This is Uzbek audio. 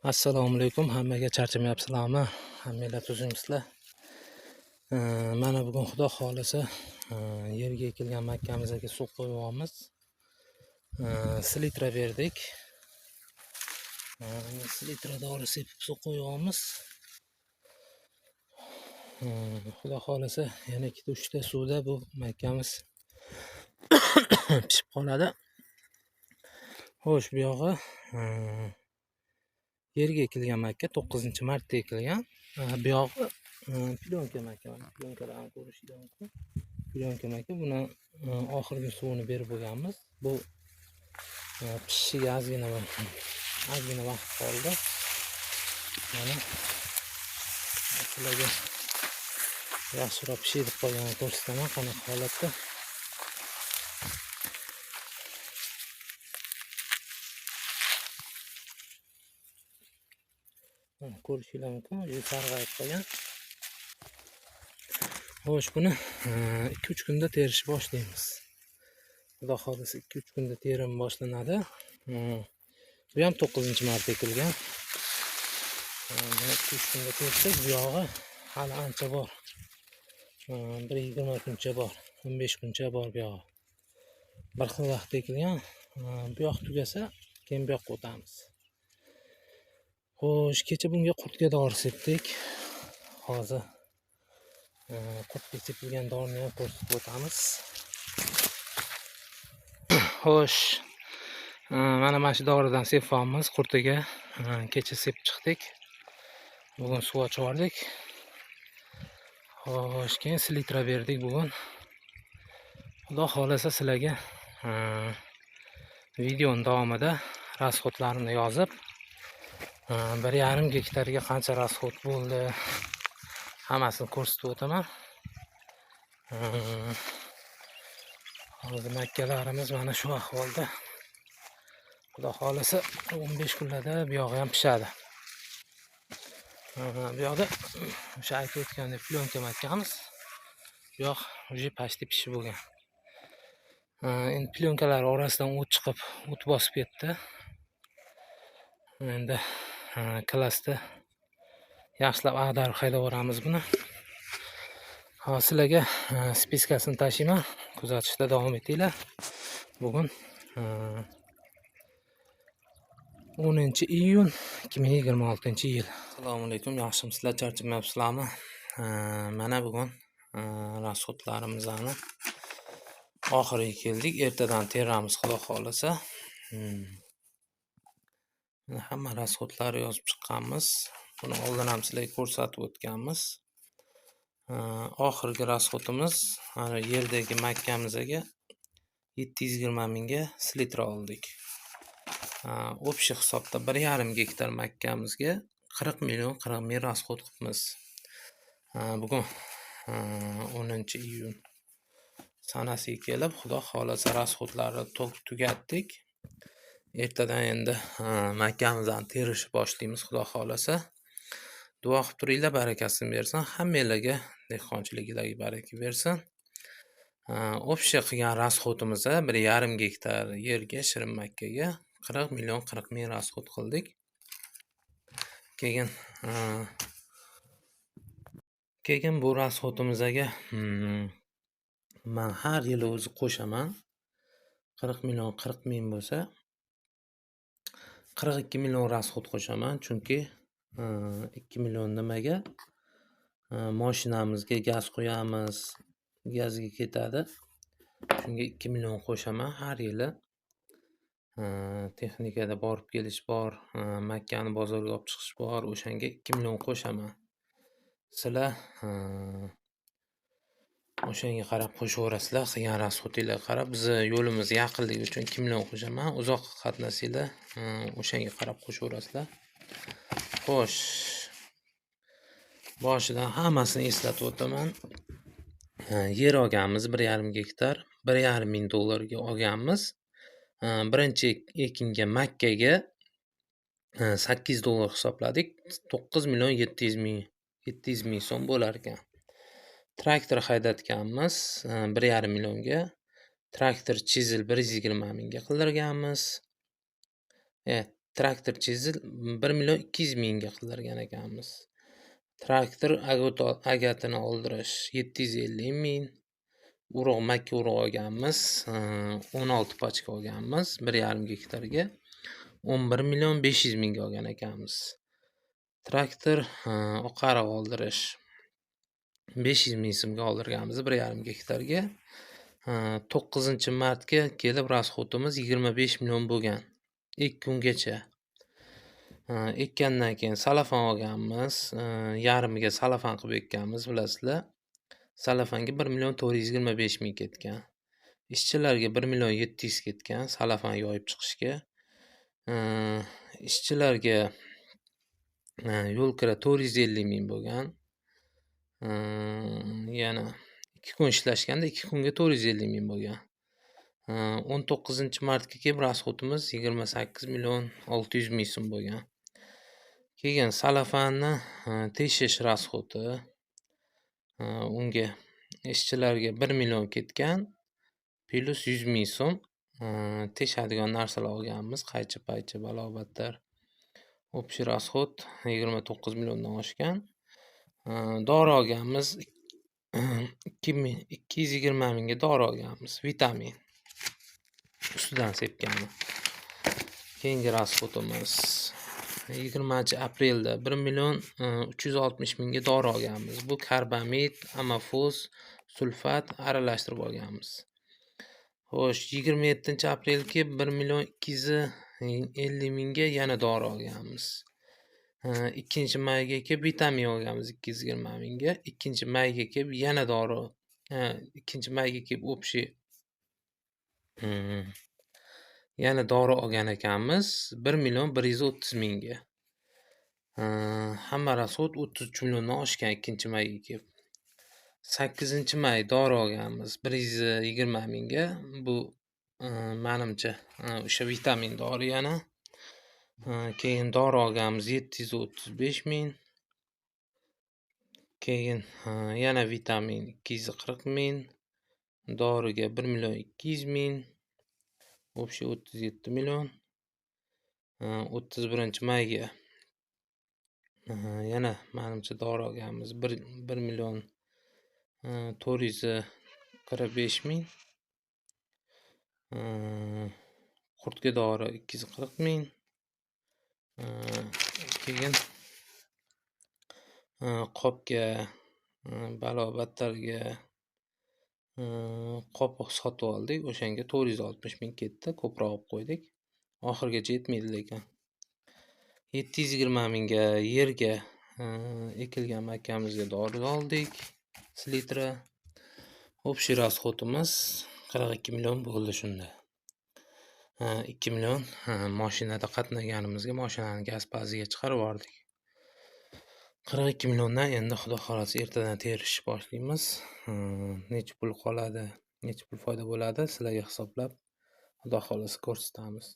Assalomu alaykum. Hammaga charchamayapsizlarmi? Hammanglar tuzingizlar. Mana bugun Xudo xolisa yerga ekilgan makkamizga suv qo'yyapmiz. Silitra berdik. Silitra dori sepib suv qo'yyapmiz. Xudo xolisa yana 2-3 ta suvda bu makkamiz pishib qoladi. Xo'sh, bu yog'i yerga ekilgan makka 9-marta ekilgan. Bu yog'i plyonka makka. Plyonkani ko'rishingiz mumkin. Plyonka makka. Buni oxirgi suvini berib bo'lganmiz. Bu pishishiga ozgina vaqt qoldi. Mana sizlarga yaxshiroq pishib qolganini ko'rsataman, qanaqa holatda. Ko'rishingiz mumkin, juda sarg'ayib qolgan. Xo'sh, buni 2-3 kunda terishni boshlaymiz. Xudo xolisa 2-3 kunda terim boshlanadi. Bu ham 9-marta ekilgan. 2-3 kunda tersak, bu yog'i hali ancha bor. 1-20 kuncha bor, 15 kuncha bor bu yog'i. Bir xil vaqtda ekilgan. Bu yoq tugasa, keyin bu yoqqa o'tamiz. Xo'sh, kecha bunga qurtga dori sepdik. Hozir qurtga sepilgan dorini ham ko'rsatib o'tamiz. Xo'sh, mana shu doridan sepamiz qurtiga. Kecha sepib chiqdik. Bugun suv ochib yubordik. Xo'sh, keyin silitra berdik bugun. Xudo xolasa sizlarga videoning davomida rasxodlarimni yozib, 1,5 gektarga qancha rasxod bo'ldi, hammasini ko'rsatib o'taman. Hozir makkalarimiz mana shu ahvolda. Xudo xolasa 15 kunlarda bu yog'i ham pishadi. Bu yoqda o'sha aytib o'tgandek plyonka makkamiz. Bu yoq уже почти pishib bo'lgan. Endi plyonkalar orasidan o't chiqib, o't bosib ketdi. Endi klassda yaxshilab ag'darib haydab yuboramiz buni. Hozir sizlarga spiskasini tashiyman. Kuzatishda davom etinglar. Bugun 10-iyun 2026-yil. Assalomu alaykum. Yaxshimisizlar? Charchamayapsizlarmi? Mana bugun rasxodlarimizni oxiriga keldik. Ertadan teramiz Xudo xolasa. Hamma rasxodlarni yozib chiqqanmiz. Buni oldin ham sizlarga ko'rsatib o'tganmiz. Oxirgi rasxodimiz yerdagi makkamizga 720 mingga silitra oldik. Общий hisobda 1,5 gektar makkamizga 40 million rasxod qilibmiz. Bugun 10-iyun sanasiga kelib, Xudo xolasa rasxodlarni tugatdik. Ertadan endi makkamizdan terishni boshlaymiz Xudo xolasa. Duo qilib turinglar, barakasini bersin. Hammanglarga dehqonchiliklarga baraka bersin. Общий qilgan rasxodimiz 1,5 gektar yerga, shirin makkaga 40 million rasxod qildik. Keyin bu rasxodimizga men har yili o'zi qo'shaman. 40 million 40 ming bo'lsa 42 million rasxod qo'shaman, chunki 2 million nimaga? Mashinamizga gaz qo'yamiz, gazga ketadi. Shunga 2 million qo'shaman har yili. Texnikada borib kelish bor, makkani bozorga olib chiqish bor, o'shanga 2 million qo'shaman. Sizlar o'shanga qarab qo'shaverasizlar, qilgan rasxodinglarga qarab. Bizni yo'limiz yaqinligi uchun 2 million qo'shaman. Uzoq qatnasanglar, o'shanga qarab qo'shaverasizlar. Xo'sh, boshidan hammasini eslatib o'taman. Yer olganmiz 1,5 gektar, 1,5 ming dollarga olganmiz. Birinchi ekinga makkaga 8 dollar hisobladik. 9 million 700 ming so'm bo'lar ekan. Traktor haydatganmiz 1,5 millionga. Traktor chizel 120 mingga qildirganmiz. traktorchingizni 1.200.000 ga qildirgan ekanmiz. Traktor agatini oldirish 750.000. Urug' makka urug' olganmiz. 16 pachka olganmiz 1,5 gektarga. 11.500.000 ga olgan ekanmiz. Traktor oqariq oldirish 500.000 so'mga oldirganmiz 1,5 gektarga. 9-martga kelib rasxodimiz 25 million bo'lgan. 2 kungacha. Ekkandan keyin salafan olganmiz. Yarimiga salafan qilib ekkanmiz, bilasizlar. Salafanga 1.425.000 ketgan. Ishchilarga 1.700.000 ketgan salafan yoyib chiqishga. Ishchilarga yo'l kira 450.000 bo'lgan. Yana 2 kun ishlashganda 2 kunga 450.000 bo'lgan. 19-martga kelib rasxodimiz 28.600.000 so'm bo'lgan. Keyin salafanni teshish rasxodi, unga ishchilarga 1 million ketgan plus 100.000 so'm teshadigan narsalar olganmiz, qaychi-paychi balobatlar. Общий расход 29 milliondan oshgan. Dori olganmiz 220.000 ga dori olganmiz, vitamin ustidan sepganmi. Keyingi rasxodimiz 20-aprelda 1.360.000 ga dori olganmiz. Bu karbamid, amafos, sulfat aralashtirib olganmiz. Xo'sh, 27-aprelga 1.250.000 ga yana dori olganmiz. 2-mayga kelib vitamin olganmiz 220.000 ga. 2-mayga kelib yana dori. 2-mayga kelib общий yana dori olgan ekanmiz 1.130.000 ga. Hamma rasxod 33 milliondan oshgan 2-mayga kelib. 8-may dori olganmiz 120.000 ga. Bu menimcha o'sha vitamin dori yana. Keyin dori olganmiz 735.000. Keyin yana vitamin 240.000. Doriga 1.200.000. Общий 37 million. 31-mayga yana menimcha dori olganmiz 1.445.000. Qurtga dori 240.000. Keyin qopga balobatlarga qop sotib oldik. O'shanga 460.000 ketdi. Ko'proq olib qo'ydik. Oxirgacha yetmaydi lekin. 720.000 ga yerga ekilgan makkamizga dori oldik. Slitra. Общий расходimiz 42 million bo'ldi shunda. 2 million mashinada qatnaganimizga mashinani gaz paziga chiqarib yubordik. 42 milliondan endi xudo xolasa ertadan terishni boshlaymiz. Necha pul qoladi, necha pul foyda bo'ladi sizlarga hisoblab xudo xolasa ko'rsatamiz.